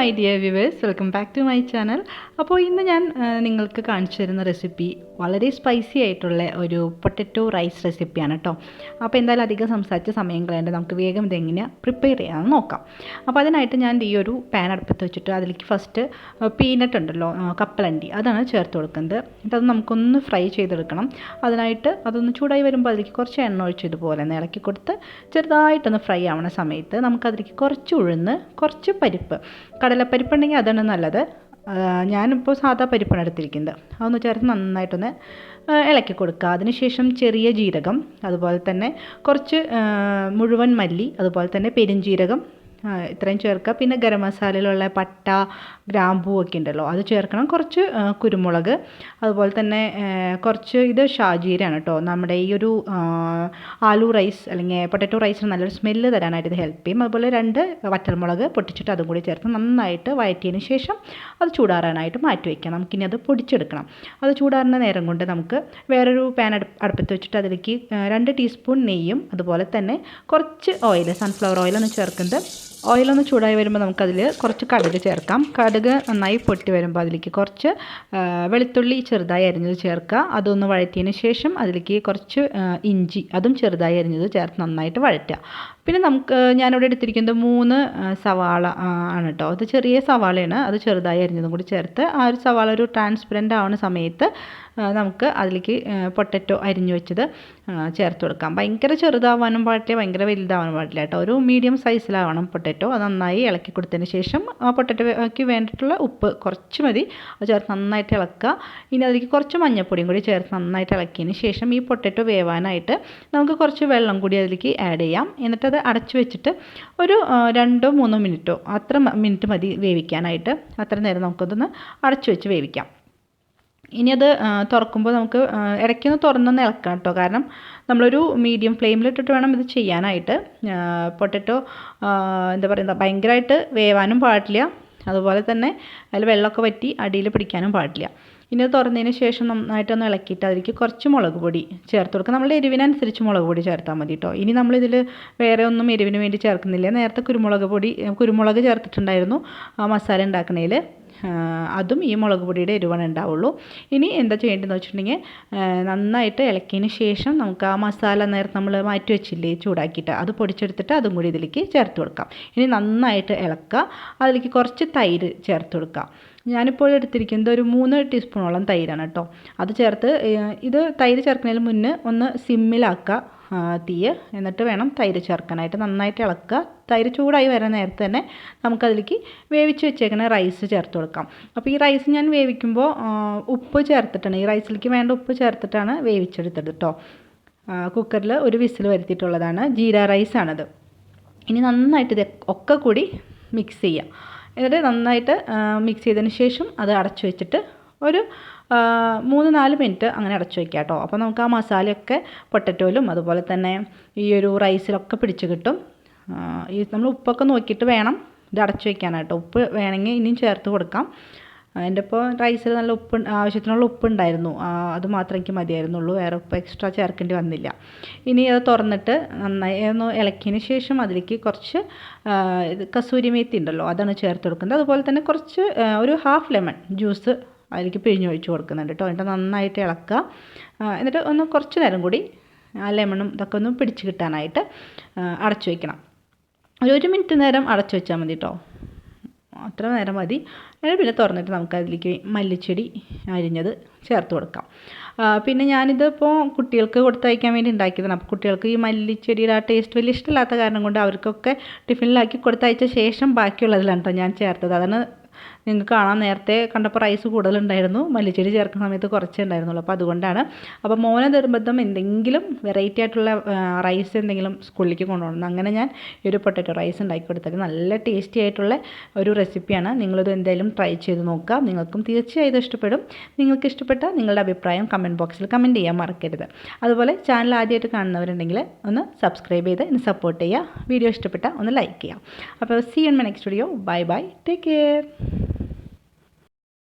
My dear viewers, welcome back to my channel. അപ്പോൾ ഇന്ന് ഞാൻ നിങ്ങൾക്ക് കാണിച്ചു തരുന്ന റെസിപ്പി വളരെ സ്പൈസി ആയിട്ടുള്ള ഒരു പൊട്ടറ്റോ റൈസ് റെസിപ്പിയാണ് കേട്ടോ. അപ്പോൾ എന്തായാലും അധികം സംസാരിച്ച സമയം കളയാണ്ട് നമുക്ക് വേഗം ഇതെങ്ങനെയാണ് പ്രിപ്പയർ ചെയ്യാമെന്ന് നോക്കാം. അപ്പോൾ അതിനായിട്ട് ഞാൻ ഈ ഒരു പാൻ അടുപ്പത്ത് വെച്ചിട്ട് അതിലേക്ക് ഫസ്റ്റ് പീനട്ട് ഉണ്ടല്ലോ, കപ്പലണ്ടി, അതാണ് ചേർത്ത് കൊടുക്കുന്നത്. എന്നിട്ട് അത് നമുക്കൊന്ന് ഫ്രൈ ചെയ്തെടുക്കണം. അതിനായിട്ട് അതൊന്ന് ചൂടായി വരുമ്പോൾ അതിലേക്ക് കുറച്ച് എണ്ണ ഒഴിച്ച് ഇതുപോലെ ഒന്ന് ഇളക്കി കൊടുത്ത് ചെറുതായിട്ടൊന്ന് ഫ്രൈ ആവുന്ന സമയത്ത് നമുക്കതിലേക്ക് കുറച്ച് ഉഴുന്ന്, കുറച്ച് പരിപ്പ്, കടലപ്പരിപ്പ് ഉണ്ടെങ്കിൽ അതാണ് നല്ലത്. ഞാനിപ്പോൾ സാധാ പരിപ്പാണ് എടുത്തിരിക്കുന്നത്. അതൊന്ന് ചേർത്ത് നന്നായിട്ടൊന്ന് ഇളക്കി കൊടുക്കുക. അതിനുശേഷം ചെറിയ ജീരകം, അതുപോലെ തന്നെ കുറച്ച് മുഴുവൻ മല്ലി, അതുപോലെ തന്നെ പെരുംജീരകം, ഇത്രയും ചേർക്കുക. പിന്നെ ഗരം മസാലയിലുള്ള പട്ട, ഗ്രാമ്പൂ ഒക്കെ ഉണ്ടല്ലോ, അത് ചേർക്കണം. കുറച്ച് കുരുമുളക്, അതുപോലെ തന്നെ കുറച്ച് ഇത് ഷാജീരയാണ് കേട്ടോ. നമ്മുടെ ഈ ഒരു ആലു റൈസ് അല്ലെങ്കിൽ പൊട്ടറ്റോ റൈസിന് നല്ലൊരു സ്മെല്ല് തരാനായിട്ട് ഇത് ഹെൽപ്പ് ചെയ്യും. അതുപോലെ 2 വറ്റൽമുളക് പൊട്ടിച്ചിട്ട് അതും കൂടി ചേർത്ത് നന്നായിട്ട് വഴറ്റിയതിന് ശേഷം അത് ചൂടാറാനായിട്ട് മാറ്റി വയ്ക്കാം. നമുക്കിനി അത് പൊടിച്ചെടുക്കണം. അത് ചൂടാറുന്ന നേരം കൊണ്ട് നമുക്ക് വേറൊരു പാൻ അടുപ്പത്ത് വെച്ചിട്ട് അതിലേക്ക് 2 ടീസ്പൂൺ നെയ്യും, അതുപോലെ തന്നെ കുറച്ച് ഓയിൽ, സൺഫ്ലവർ ഓയിലൊന്ന് ചേർക്കുന്നത്. ഓയിലൊന്ന് ചൂടായി വരുമ്പോൾ നമുക്കതിൽ കുറച്ച് കടുക് ചേർക്കാം. കടുക് നന്നായി പൊട്ടി വരുമ്പോൾ അതിലേക്ക് കുറച്ച് വെളുത്തുള്ളി ചെറുതായി അരിഞ്ഞത് ചേർക്കുക. അതൊന്ന് വഴറ്റിയതിന് ശേഷം അതിലേക്ക് കുറച്ച് ഇഞ്ചി, അതും ചെറുതായി അരിഞ്ഞത് ചേർത്ത് നന്നായിട്ട് വഴറ്റുക. പിന്നെ ഞാനിവിടെ എടുത്തിരിക്കുന്നത് 3 സവാള ആണ് കേട്ടോ. അത് ചെറിയ സവാളയാണ്, അത് ചെറുതായി അരിഞ്ഞതും കൂടി ചേർത്ത് ആ ഒരു സവാള ഒരു ട്രാൻസ്പെറൻ്റ് ആവുന്ന സമയത്ത് നമുക്ക് അതിലേക്ക് പൊട്ടറ്റോ അരിഞ്ഞു വെച്ചത് ചേർത്ത് കൊടുക്കാം. ഭയങ്കര ചെറുതാവാനും പാടില്ല, ഭയങ്കര വലുതാവാനും പാടില്ല കേട്ടോ. ഒരു മീഡിയം സൈസിലാവണം പൊട്ടറ്റോ. അത് നന്നായി ഇളക്കി കൊടുത്തതിന് ശേഷം ആ പൊട്ടറ്റോയ്ക്ക് വേണ്ടിയിട്ടുള്ള ഉപ്പ് കുറച്ച് മതി, അത് ചേർത്ത് നന്നായിട്ട് ഇളക്കുക. ഇനി അതിലേക്ക് കുറച്ച് മഞ്ഞൾപ്പൊടിയും കൂടി ചേർത്ത് നന്നായിട്ട് ഇളക്കിയതിന് ശേഷം ഈ പൊട്ടറ്റോ വേവാനായിട്ട് നമുക്ക് കുറച്ച് വെള്ളം കൂടി അതിലേക്ക് ആഡ് ചെയ്യാം. എന്നിട്ടത് അടച്ചു വെച്ചിട്ട് ഒരു 2-3 മിനിറ്റോ അത്ര മിനിറ്റ് മതി വേവിക്കാനായിട്ട്. അത്ര നേരം നമുക്കതൊന്ന് അടച്ചു വെച്ച് വേവിക്കാം. ഇനി അത് തുറക്കുമ്പോൾ നമുക്ക് ഇടയ്ക്കൊന്ന് തുറന്നൊന്ന് ഇളക്കാം കേട്ടോ. കാരണം നമ്മളൊരു മീഡിയം ഫ്ലെയിമിലിട്ടിട്ട് വേണം ഇത് ചെയ്യാനായിട്ട്. പൊട്ടറ്റോ എന്താ പറയുക, ഭയങ്കരമായിട്ട് വേവാനും പാടില്ല, അതുപോലെ തന്നെ അതിൽ വെള്ളമൊക്കെ വറ്റി അടിയിൽ പിടിക്കാനും പാടില്ല. ഇനി അത് തുറന്നതിന് ശേഷം നന്നായിട്ടൊന്ന് ഇളക്കിയിട്ട് അതിലേക്ക് കുറച്ച് മുളക് പൊടി ചേർത്ത് കൊടുക്കുക. നമ്മളുടെ എരിവിനനുസരിച്ച് മുളക് പൊടി ചേർത്താൽ മതി കേട്ടോ. ഇനി നമ്മളിതിൽ വേറെ ഒന്നും എരിവിന് വേണ്ടി ചേർക്കുന്നില്ല. നേരത്തെ കുരുമുളക് ചേർത്തിട്ടുണ്ടായിരുന്നു മസാല ഉണ്ടാക്കണതിൽ, അതും ഈ മുളക് പൊടിയുടെ എരിവാണ് ഉണ്ടാവുള്ളൂ. ഇനി എന്താ ചെയ്യേണ്ടതെന്ന് വെച്ചിട്ടുണ്ടെങ്കിൽ നന്നായിട്ട് ഇളക്കിയതിന് ശേഷം നമുക്ക് ആ മസാല നേരത്തെ നമ്മൾ മാറ്റി വെച്ചില്ലേ ചൂടാക്കിയിട്ട്, അത് പൊടിച്ചെടുത്തിട്ട് അതും കൂടി ഇതിലേക്ക് ചേർത്ത് കൊടുക്കാം. ഇനി നന്നായിട്ട് ഇളക്കുക. അതിലേക്ക് കുറച്ച് തൈര് ചേർത്ത് കൊടുക്കാം. ഞാനിപ്പോൾ എടുത്തിരിക്കുന്നത് ഒരു 3 ടീസ്പൂണോളം തൈരാണ് കേട്ടോ. അത് ചേർത്ത് ഇത് തൈര് ചേർക്കുന്നതിന് മുന്നേ ഒന്ന് സിമ്മിലാക്കുക തീയ്, എന്നിട്ട് വേണം തൈര് ചേർക്കാനായിട്ട്. നന്നായിട്ട് ഇളക്കുക. തൈര് ചൂടായി വരുന്ന നേരത്തെ തന്നെ നമുക്കതിലേക്ക് വേവിച്ച് വെച്ചേക്കുന്ന റൈസ് ചേർത്ത് കൊടുക്കാം. അപ്പോൾ ഈ റൈസ് ഞാൻ വേവിക്കുമ്പോൾ ഉപ്പ് ചേർത്തിട്ടാണ്, ഈ റൈസിലേക്ക് വേണ്ട ഉപ്പ് ചേർത്തിട്ടാണ് വേവിച്ചെടുത്തത് കേട്ടോ. കുക്കറിൽ ഒരു വിസിൽ വരുത്തിയിട്ടുള്ളതാണ്. ജീര റൈസാണത്. ഇനി നന്നായിട്ട് ഇത് ഒക്കെ കൂടി മിക്സ് ചെയ്യാം. എന്നിട്ട് നന്നായിട്ട് മിക്സ് ചെയ്തതിന് ശേഷം അത് അടച്ചു വെച്ചിട്ട് ഒരു 3-4 മിനിറ്റ് അങ്ങനെ അടച്ചു വയ്ക്കാം കേട്ടോ. അപ്പോൾ നമുക്ക് ആ മസാലയൊക്കെ പൊട്ടറ്റോയിലും അതുപോലെ തന്നെ ഈ ഒരു റൈസിലൊക്കെ പിടിച്ച് കിട്ടും. ഈ നമ്മൾ ഉപ്പൊക്കെ നോക്കിയിട്ട് വേണം ഇത് അടച്ചു വയ്ക്കാനായിട്ട്. ഉപ്പ് വേണമെങ്കിൽ ഇനിയും ചേർത്ത് കൊടുക്കാം. എൻ്റെ ഇപ്പോൾ റൈസിൽ നല്ല ആവശ്യത്തിനുള്ള ഉപ്പ് ഉണ്ടായിരുന്നു, അത് മാത്രമേ എനിക്ക് മതിയായിരുന്നുള്ളൂ. വേറെ ഉപ്പ് എക്സ്ട്രാ ചേർക്കേണ്ടി വന്നില്ല. ഇനി അത് തുറന്നിട്ട് നന്നായി ഒന്ന് ഇളക്കിയതിന് ശേഷം അതിലേക്ക് കുറച്ച് കസൂരി മേത്തി ഉണ്ടല്ലോ, അതാണ് ചേർത്ത് കൊടുക്കുന്നത്. അതുപോലെ തന്നെ കുറച്ച് ഒരു ഹാഫ് ലെമൺ ജ്യൂസ് അതിലേക്ക് പിഴിഞ്ഞൊഴിച്ച് കൊടുക്കുന്നുണ്ട് കേട്ടോ. എന്നിട്ട് നന്നായിട്ട് ഇളക്കുക. എന്നിട്ട് ഒന്ന് കുറച്ച് നേരം കൂടി ആ ലെമണും ഇതൊക്കെ ഒന്ന് പിടിച്ച് കിട്ടാനായിട്ട് അടച്ചു വയ്ക്കണം. ഒരു 1 മിനിറ്റ് നേരം അടച്ചു വെച്ചാൽ മതി കേട്ടോ. അത്ര നേരം മതി. എന്നിട്ട് പിന്നെ തുറന്നിട്ട് നമുക്ക് അതിലേക്ക് മല്ലിച്ചെടി അരിഞ്ഞത് ചേർത്ത് കൊടുക്കാം. പിന്നെ ഞാനിതിപ്പോൾ കുട്ടികൾക്ക് കൊടുത്തയക്കാൻ വേണ്ടി ഉണ്ടാക്കിയതാണ്. അപ്പോൾ കുട്ടികൾക്ക് ഈ മല്ലിച്ചെടിയുടെ ആ ടേസ്റ്റ് വലിയ ഇഷ്ടമില്ലാത്ത കാരണം കൊണ്ട് അവർക്കൊക്കെ ടിഫിനിലാക്കി കൊടുത്തയച്ച ശേഷം ബാക്കിയുള്ളതിലാണ് കേട്ടോ ഞാൻ ചേർത്തത്. അതാണ് നിങ്ങൾക്ക് കാണാൻ നേരത്തെ കണ്ടപ്പോൾ റൈസ് കൂടുതലുണ്ടായിരുന്നു, മല്ലിച്ചെടി ചേർക്കുന്ന സമയത്ത് കുറച്ചേ ഉണ്ടായിരുന്നുള്ളൂ. അപ്പോൾ അതുകൊണ്ടാണ്. അപ്പോൾ മോന നിർബന്ധം എന്തെങ്കിലും വെറൈറ്റി ആയിട്ടുള്ള റൈസ് എന്തെങ്കിലും സ്കൂളിലേക്ക് കൊണ്ടുപോകണം. അങ്ങനെ ഞാൻ ഈ ഒരു പൊട്ടറ്റോ റൈസ് ഉണ്ടാക്കി കൊടുത്തത് നല്ല ടേസ്റ്റി ആയിട്ടുള്ള ഒരു റെസിപ്പിയാണ്. നിങ്ങളിത് എന്തായാലും ട്രൈ ചെയ്ത് നോക്കുക. നിങ്ങൾക്കും തീർച്ചയായും ഇഷ്ടപ്പെടും. നിങ്ങൾക്ക് ഇഷ്ടപ്പെട്ട നിങ്ങളുടെ അഭിപ്രായം കമൻറ്റ് ബോക്സിൽ കമൻറ്റ് ചെയ്യാൻ മറക്കരുത്. അതുപോലെ ചാനൽ ആദ്യമായിട്ട് കാണുന്നവരുണ്ടെങ്കിൽ ഒന്ന് സബ്സ്ക്രൈബ് ചെയ്ത് എന്നെ സപ്പോർട്ട് ചെയ്യുക. വീഡിയോ ഇഷ്ടപ്പെട്ട ഒന്ന് ലൈക്ക് ചെയ്യുക. അപ്പോൾ see you in my next video. Bye bye, take care.